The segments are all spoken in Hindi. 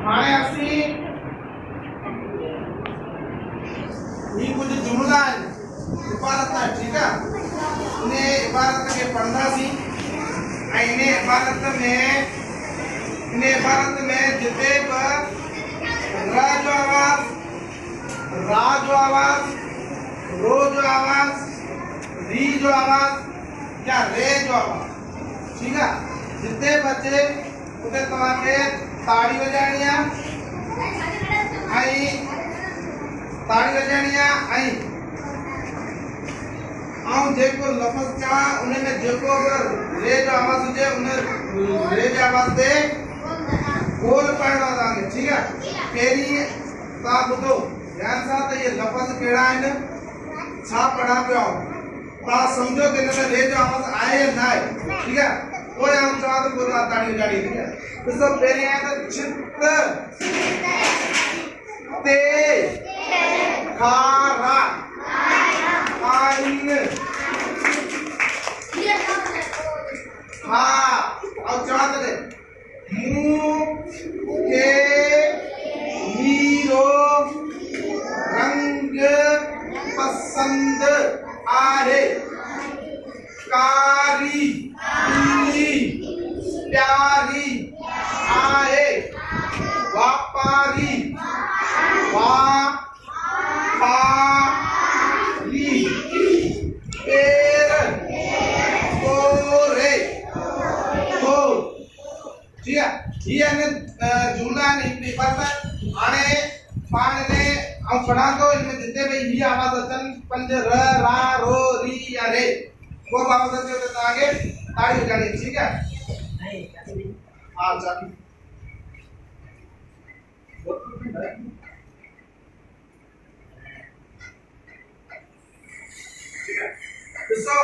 हाणे असीं ही कुछ जुमला आहिनि इबारत आहे, ठीकु आहे। इन इबारत खे पढ़ंदासीं ऐं इन इबारत में जिते बि र जो आवाज़, रा जो आवाज़, रो जो आवाज़, री जो आवाज़ या रे जो आवाज़, ठीकु आहे, जिते बि अचे उते तव्हांखे ताड़ी वॼाइणी आहे ऐं ताड़ी वॼाइणी आहे ऐं जेको लफ़्ज़ चवां उन में जेको बि रे जो आवाज़ हुजे उन रे जे आवाज़ ते बोल पढ़णो आहे तव्हांखे, ठीकु आहे। पहिरीं तव्हां ॿुधो ध्यान सां त इहे लफ़्ज़ कहिड़ा आहिनि, छा पढ़ा पियो आहियूं, तव्हां सम्झो कि हिन में रे जो आवाज़ आहे या न आहे, ठीकु आहे। पोइ आउं चवां थो पोइ तव्हां ताड़ी वॼाइणी, ठीकु आहे। ॾिसो पहिरीं आहे त छित ते खारा आइन हा और चवा दे मुंह के नीरो रंग पसंद आहे, कारी पीली प्यारी आहे, व्यापारी वापारी पेर कोरे हो, ठीक है। ये ने जुमला ने इबारत हाणे पाण ने ऐं पढ़ा तो इनमें जिते भी ही आवाज अचन पंज र रा रो री या रे वो आवाज अचे तो तव्हांखे ताड़ी वॼाइणी, ठीक है। हां चाकी ॾिसो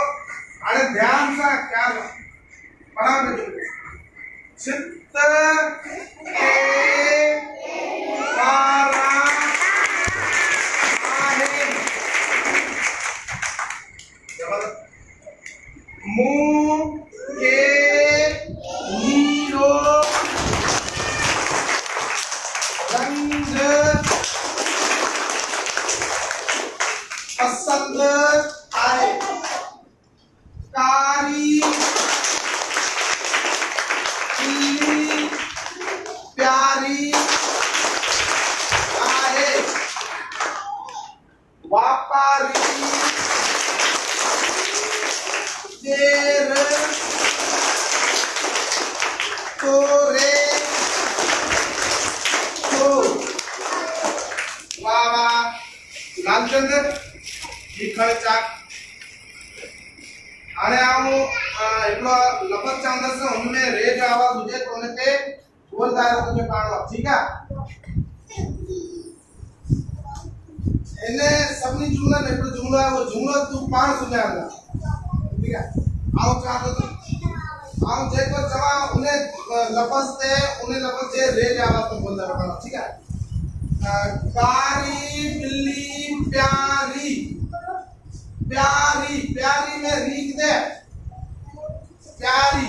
हाणे ध्यान सां क्या पढ़ा पियो, चित ते कारा आहे, मुंह के नीरो रंग पसंद आए, कारी पीली प्यारी आहे, व्यापारी देर तोरे तो वावा लालचंद लिखण चाक। हाणे आऊं हिकिड़ो लफ़्ज़ चवंदसि हुनमें रे जो आवाज़ हुजे त हुन ते गोल दायरो तोखे पाइणो आहे, ठीकु आहे। इन सभिनी जुमलनि में हिकिड़ो जुमलो आहे, उहो जुमलो तूं पाण सुञाणंदा, ठीकु आहे। आऊं चवां थो आऊं जेको चवां उन लफ़्ज़ ते उन लफ़्ज़ जे रे जे आवाज़ ते बोलंदा रहणो, ठीकु आहे। कारी बिल्ली प्यारी, प्यारी प्यारी में री किथे प्यारी,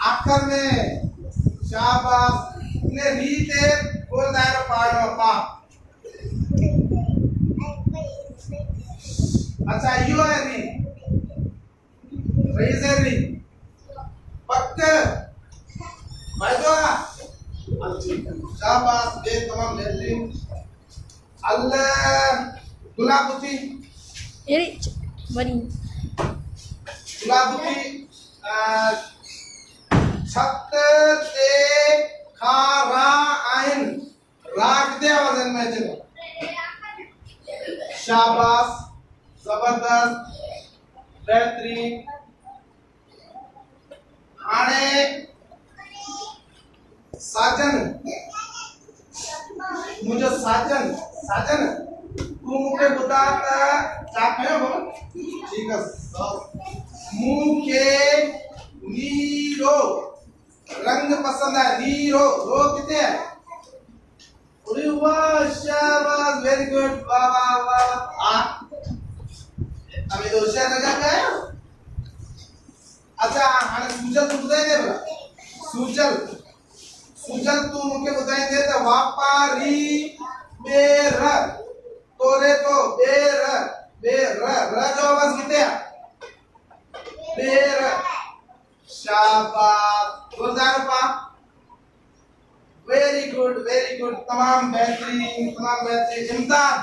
आखिर में शाबाश ने री ते गोल दायरो पाड़ो पा। अच्छा यो है री, रेजर री पक्क भाईजो शाबाश बे तमाम बेहतरीन। अल्लाह गुलाबुती ये बड़ी गुलाबुती छत ते खारा आइन, राग दे आवाज़न में चलो, शाबाश जबरदस्त बेहतरीन। हाणे साजन मुझे साजन साजन तू मुझे बता क्या कयो हो, ठीक है। मुंह के नीरो रंग पसंद है, नीरो रो कितने है, अरे वाह शाबाश वेरी गुड, वाह वाह वाह। अभी तो होशियार लगा गए। अच्छा हाणे सूजल तुझे दे बरा सूजल सुजल तू मूंखे ॿुधाईंदे त वापारी ॿेर तोरे तो ॿेर ॿेर र जो आवाज़ किथे आहे ॿेर शाबाश गुरदार पा वेरी गुड तमाम बेहतरीन इमदाद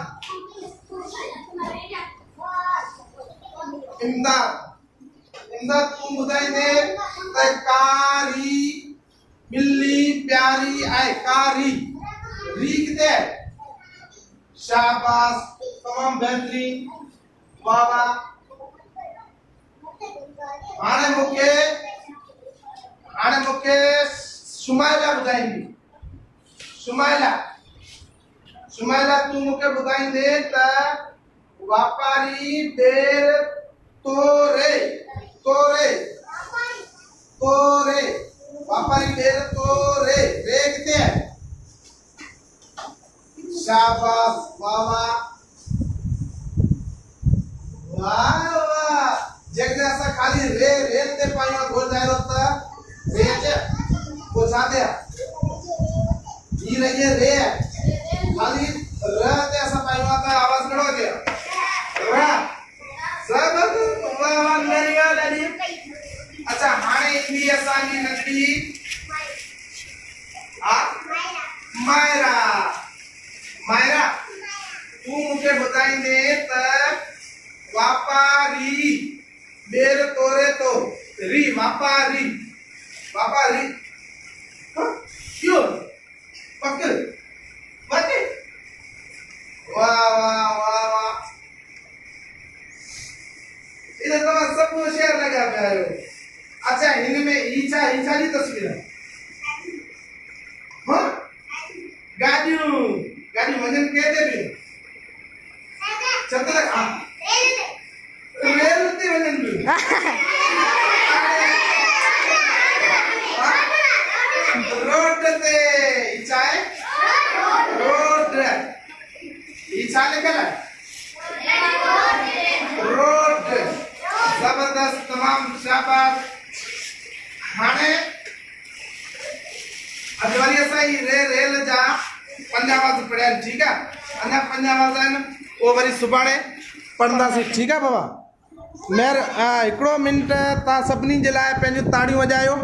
इमदाद तू ॿुधाईंदे त कारी बिल्ली प्यारी आहे कारी री किथे आहे शाबाश तमाम बेहतरीन वाह वाह हाणे मूंखे सुमाइला ॿुधाईंदी सुमाइला तू मूंखे ॿुधाईंदे त वापारी ॿेर तोरे वापारी ॿेर तोरे रे किथे आहे शाबाश वाह वाह जेकॾहिं असां ख़ाली रे रेल ते पायूं गोल दायरो त रे जे पोइ छा थिया ही रही रे खाली र ते असां पायूं त आवाज़ कहिड़ो अचे र सब वाह मेरी ॻाल्हि अच्छा हाणे ईंदी असांजी नंढड़ी मायरा तू मूंखे ॿुधाईंदे त वापारी ॿेर तोरे तो री वापारी क्यों पकड़ वाह इधर तो सब होशियार लगा पिया आहियो अच्छा इनमें ईछा जी तस्वीर है हाँ गाड़ियूं वजन कहते भी चलते लगा रेल ते वजन भी रोड ते ईछा है रोड ईछा लिखल है रोड जबरदस्त तमाम शाबाश हाणे अॼु वरी असां ही रेल जा पंज आवाज़ पढ़िया आहिनि ठीकु आहे अञा पंज आवाज़ आहिनि उहो वरी सुभाणे पढ़ंदासीं ठीकु आहे बाबा हिकिड़ो मिंट तव्हां सभिनी जे लाइ पंहिंजूं ताड़ियूं वॼायो